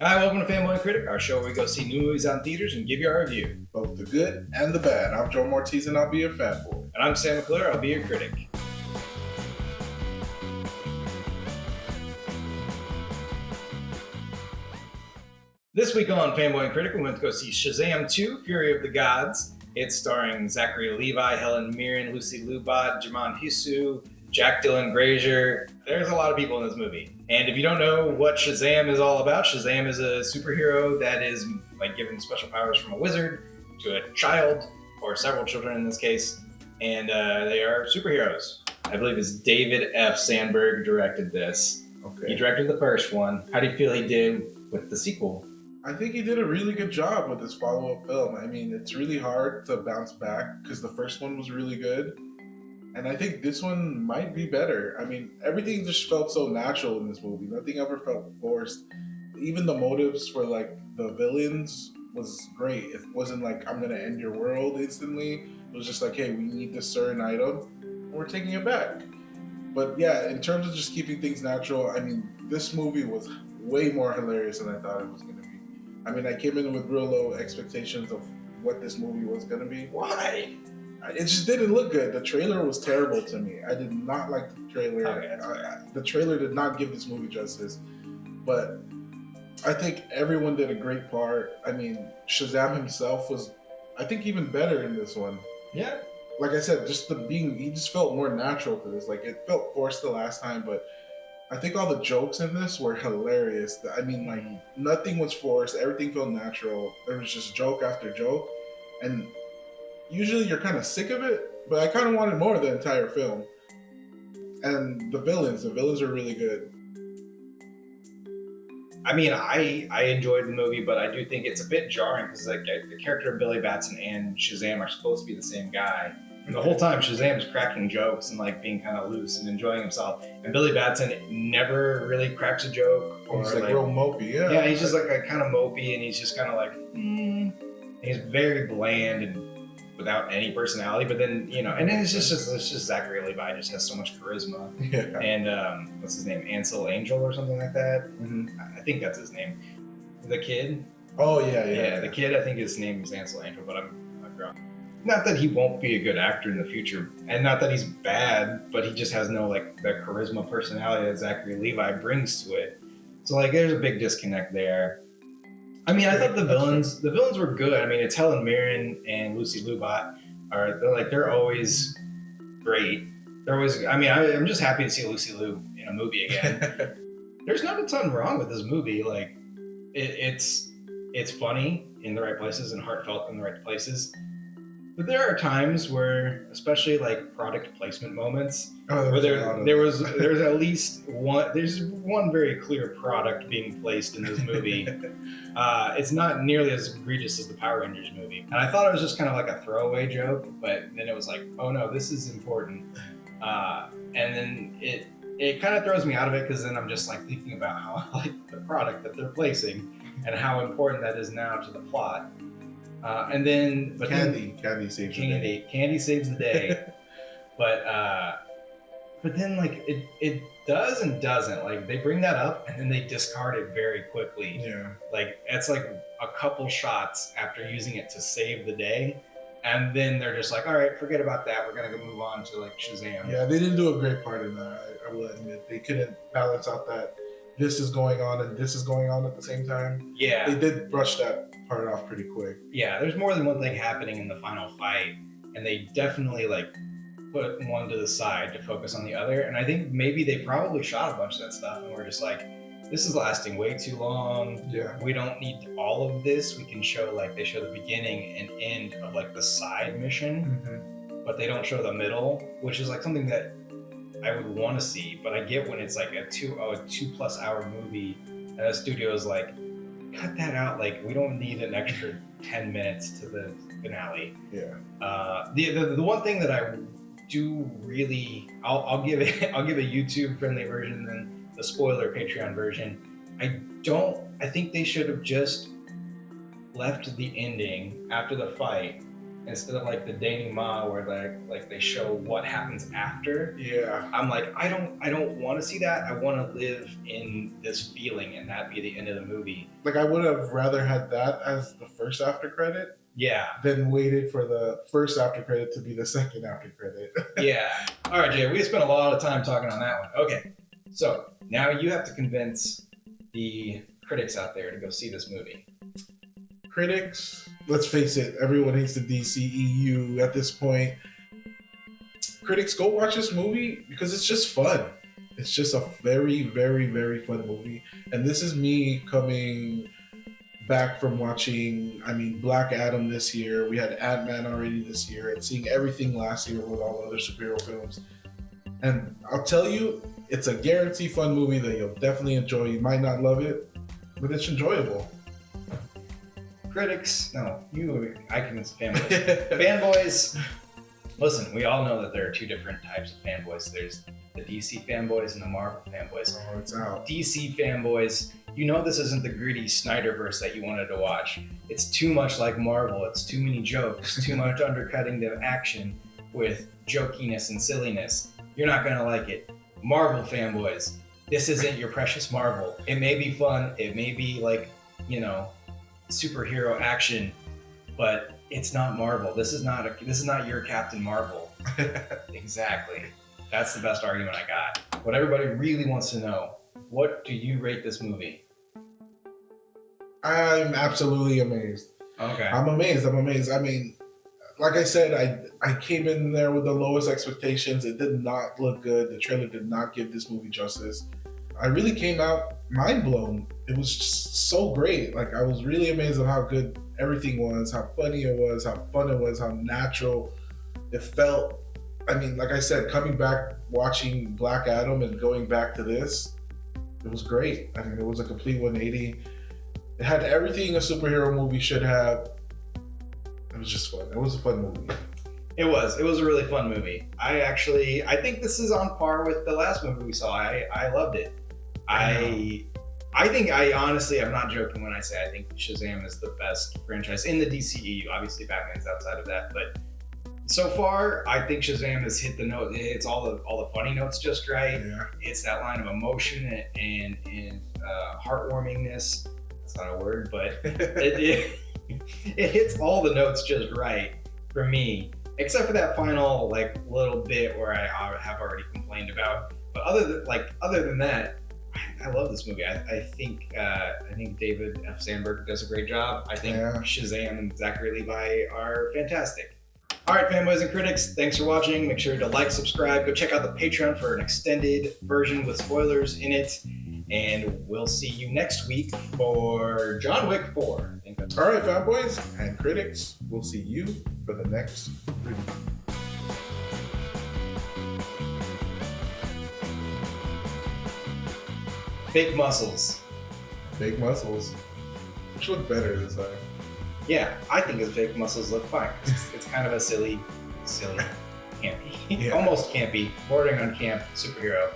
Hi, welcome to Fanboy Critic, our show where we go see new movies on theaters and give you our review. Both the good and the bad. I'm Joe Mortiz and I'll be your fanboy. And I'm Sam McClure, I'll be your critic. This week on Fanboy Critic, we went to go see Shazam 2, Fury of the Gods. It's starring Zachary Levi, Helen Mirren, Lucy Lubat, Jaman Hisu, Jack Dylan Grazer. There's a lot of people in this movie. And if you don't know what Shazam is all about, Shazam is a superhero that is like given special powers from a wizard to a child, or several children in this case, and they are superheroes. I believe it's David F. Sandberg directed this. Okay. He directed the first one. How do you feel he did with the sequel? I think he did a really good job with this follow-up film. I mean, it's really hard to bounce back because the first one was really good. And I think this one might be better. I mean, everything just felt so natural in this movie. Nothing ever felt forced. Even the motives for like the villains was great. It wasn't like I'm gonna end your world instantly. It was just like, hey, we need this certain item, and we're taking it back. But yeah, in terms of just keeping things natural, I mean, this movie was way more hilarious than I thought it was gonna be. I mean, I came in with real low expectations of what this movie was gonna be. Why? It just didn't look good. The trailer was terrible to me. I did not like the trailer. Okay. The trailer did not give this movie justice. But I think everyone did a great part. I mean, Shazam himself was, I think, even better in this one. Yeah. Like I said, he just felt more natural to this. Like, it felt forced the last time, but I think all the jokes in this were hilarious. I mean, like, nothing was forced. Everything felt natural. There was just joke after joke. And usually you're kind of sick of it, but I kind of wanted more of the entire film. And the villains are really good. I mean, I enjoyed the movie, but I do think it's a bit jarring because like the character of Billy Batson and Shazam are supposed to be the same guy. And the whole time Shazam is cracking jokes and like being kind of loose and enjoying himself, and Billy Batson never really cracks a joke. Or he's like real mopey, yeah. Yeah, he's just like kind of mopey, and he's just kind of like, he's very bland and without any personality. But then and then it's just Zachary Levi just has so much charisma. Yeah. And what's his name, Ansel Angel or something like that. Mm-hmm. I think that's his name. The kid. Oh yeah. The kid. I think his name is Ansel Angel, but I'm wrong. Not that he won't be a good actor in the future, and not that he's bad, but he just has no like the charisma, personality that Zachary Levi brings to it. So like, there's a big disconnect there. I mean, I thought the villains were good. I mean, it's Helen Mirren and Lucy Lubat they're always great. They're always. I mean, I'm just happy to see Lucy Liu in a movie again. There's not a ton wrong with this movie. Like, it's funny in the right places and heartfelt in the right places. But there are times where, especially like product placement moments, where there's at least one. There's one very clear product being placed in this movie. It's not nearly as egregious as the Power Rangers movie, and I thought it was just kind of like a throwaway joke. But then it was like, oh no, this is important. And then it kind of throws me out of it because then I'm just like thinking about how I like the product that they're placing and how important that is now to the plot. And then Candy saves the day. Candy saves the day. but then like it does and doesn't. Like, they bring that up and then they discard it very quickly. Yeah. Like, it's like a couple shots after using it to save the day, and then they're just like, all right, forget about that. We're gonna go move on to like Shazam. Yeah, they didn't do a great part in that. I will admit, they couldn't balance out that this is going on and this is going on at the same time. Yeah. They did brush that part off pretty quick. Yeah, there's more than one thing happening in the final fight, and they definitely like put one to the side to focus on the other. And I think maybe they probably shot a bunch of that stuff and we're just like, this is lasting way too long. Yeah. We don't need all of this. We can show like, they show the beginning and end of like the side mission, but they don't show the middle, which is like something that I would want to see. But I get when it's like a 2+ hour movie and the studio is like, cut that out. Like, we don't need an extra 10 minutes to the finale. Yeah. The one thing that I do really, I'll give a YouTube friendly version than the spoiler Patreon version. I think they should have just left the ending after the fight instead of like the denouement where like they show what happens after. Yeah. I'm like, I don't want to see that. I want to live in this feeling, and that be the end of the movie. Like, I would have rather had that as the first after credit Yeah. than waited for the first after credit to be the second after credit. Yeah. All right, Jay, we spent a lot of time talking on that one. Okay. So now you have to convince the critics out there to go see this movie. Critics, let's face it, everyone hates the DCEU at this point. Critics, go watch this movie because it's just fun. It's just a very, very, very fun movie. And this is me coming back from watching, Black Adam this year. We had Ant-Man already this year, and seeing everything last year with all the other superhero films. And I'll tell you, it's a guaranteed fun movie that you'll definitely enjoy. You might not love it, but it's enjoyable. Critics, no, I convince fanboys. Fanboys, listen, we all know that there are two different types of fanboys. There's the DC fanboys and the Marvel fanboys. Oh, it's out. DC fanboys, you know this isn't the gritty Snyderverse that you wanted to watch. It's too much like Marvel. It's too many jokes, too much undercutting the action with jokiness and silliness. You're not gonna like it. Marvel fanboys, this isn't your precious Marvel. It may be fun, it may be like, superhero action, but it's not Marvel. This is not your Captain Marvel. Exactly. That's the best argument I got. What everybody really wants to know, what do you rate this movie? I'm absolutely amazed. Okay. I'm amazed. Like I said, I came in there with the lowest expectations. It did not look good. The trailer did not give this movie justice. I really came out mind blown. It was just so great. Like, I was really amazed at how good everything was, how funny it was, how fun it was, how natural it felt. Like I said, coming back, watching Black Adam and going back to this, it was great. It was a complete 180. It had everything a superhero movie should have. It was just fun. It was a fun movie. It was a really fun movie. I think this is on par with the last movie we saw. I loved it. I think honestly, I'm not joking when I say I think Shazam is the best franchise in the DCEU. Obviously, Batman's outside of that, but so far, I think Shazam has hit the note. It's all the funny notes just right. Yeah. It's that line of emotion and heartwarmingness. That's not a word, but it hits all the notes just right for me, except for that final little bit where I have already complained about. But other than that, I love this movie. I think David F. Sandberg does a great job. I think Shazam and Zachary Levi are fantastic. All right, fanboys and critics, thanks for watching. Make sure to like, subscribe, go check out the Patreon for an extended version with spoilers in it. And we'll see you next week for John Wick 4. All right, fanboys and critics, we'll see you for the next review. Fake muscles. Fake muscles. Which look better this time? Yeah, I think his fake muscles look fine. It's kind of a silly, campy, almost campy, bordering on camp superhero.